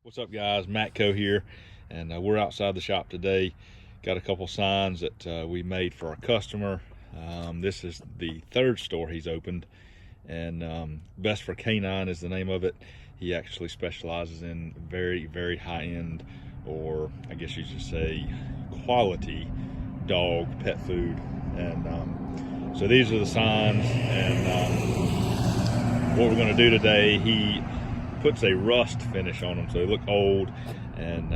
What's up, guys? Matco here, and we're outside the shop today. Got a couple signs that we made for our customer. This is the third store he's opened, and Best for Canine is the name of it. He actually specializes in very high-end, or I guess you should say quality dog pet food. And so these are the signs, and what we're going to do today, he puts a rust finish on them so they look old. And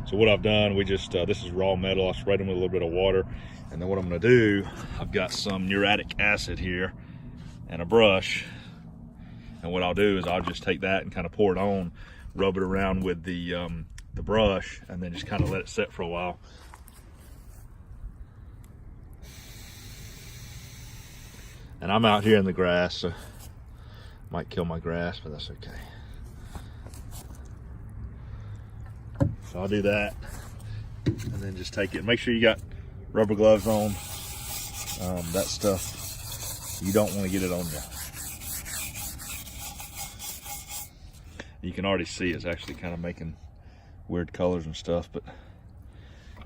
so what I've done, we just this is raw metal. I sprayed them with a little bit of water, and then what I'm going to do, I've got some muriatic acid here and a brush, and what I'll do is I'll just take that and kind of pour it on, rub it around with the brush, and then just kind of let it sit for a while. And I'm out here in the grass, so might kill my grass, but that's okay. So I'll do that, and then just take it. Make sure you got rubber gloves on. That stuff, you don't want to get it on you. You can already see it's actually kind of making weird colors and stuff, but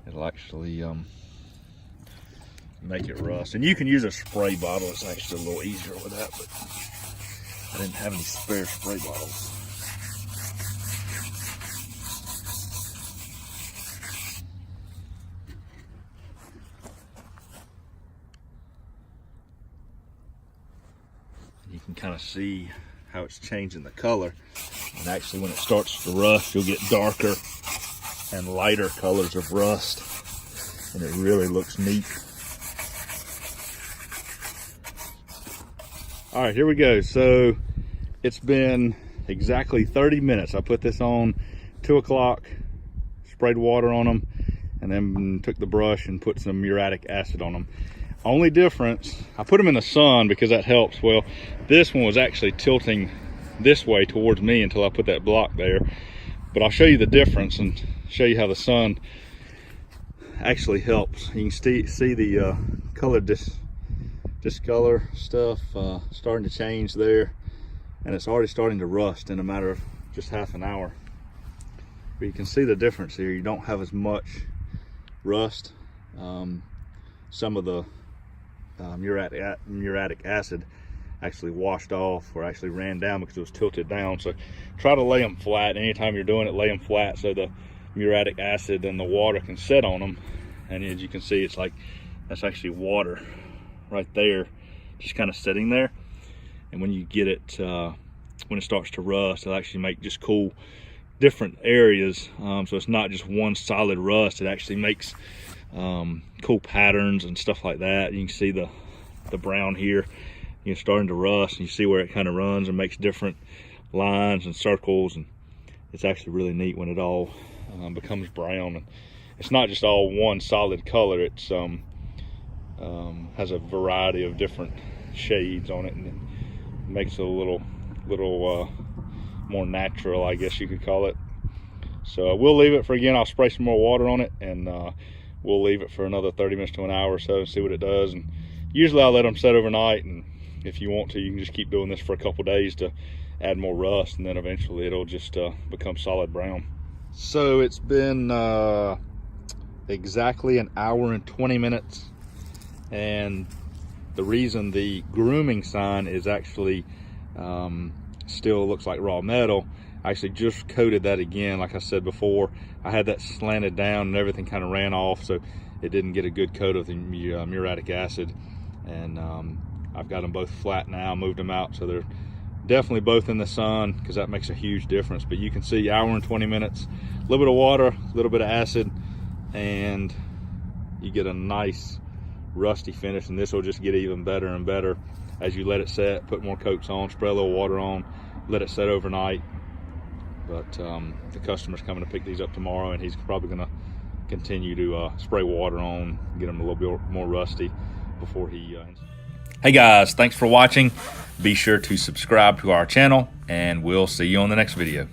it'll actually make it rust. And you can use a spray bottle. It's actually a little easier with that, but I didn't have any spare spray bottles. You can kind of see how it's changing the color. And actually when it starts to rust, you'll get darker and lighter colors of rust. And it really looks neat. All right, here we go. So it's been exactly 30 minutes. I put this on 2 o'clock, sprayed water on them, and then took the brush and put some muriatic acid on them. Only difference, I put them in the sun because that helps. Well, this one was actually tilting this way towards me until I put that block there. But I'll show you the difference and show you how the sun actually helps. You can see the color discolor stuff starting to change there, and it's already starting to rust in a matter of just half an hour. But you can see the difference here. You don't have as much rust. Some of the muriatic acid actually washed off or actually ran down because it was tilted down. So try to lay them flat. Anytime you're doing it, lay them flat so the muriatic acid and the water can set on them. And as you can see, it's like that's actually water right there, just kind of sitting there. And when you get it, when it starts to rust, it'll actually make just cool different areas. So it's not just one solid rust. It actually makes cool patterns and stuff like that. You can see the brown here, starting to rust, and you see where it kind of runs and makes different lines and circles, and it's actually really neat when it all becomes brown. And it's not just all one solid color. It's has a variety of different shades on it, and it makes it a little more natural, I guess you could call it. So we'll leave it for, again, I'll spray some more water on it, and we'll leave it for another 30 minutes to an hour or so and see what it does. And usually I'll let them set overnight, and if you want to, you can just keep doing this for a couple days to add more rust, and then eventually it'll just become solid brown. So it's been exactly an hour and 20 minutes, and the reason the grooming sign is actually still looks like raw metal, I actually just coated that again. Like I said before, I had that slanted down and everything kind of ran off, so it didn't get a good coat of the muriatic acid. And I've got them both flat now, moved them out, so they're definitely both in the sun, because that makes a huge difference. But you can see hour and 20 minutes, a little bit of water, a little bit of acid, and you get a nice rusty finish. And this will just get even better and better as you let it set, put more coats on, spray a little water on, let it set overnight. But the customer's coming to pick these up tomorrow, and he's probably going to continue to spray water on, get them a little bit more rusty before he Hey guys, thanks for watching. Be sure to subscribe to our channel, and we'll see you on the next video.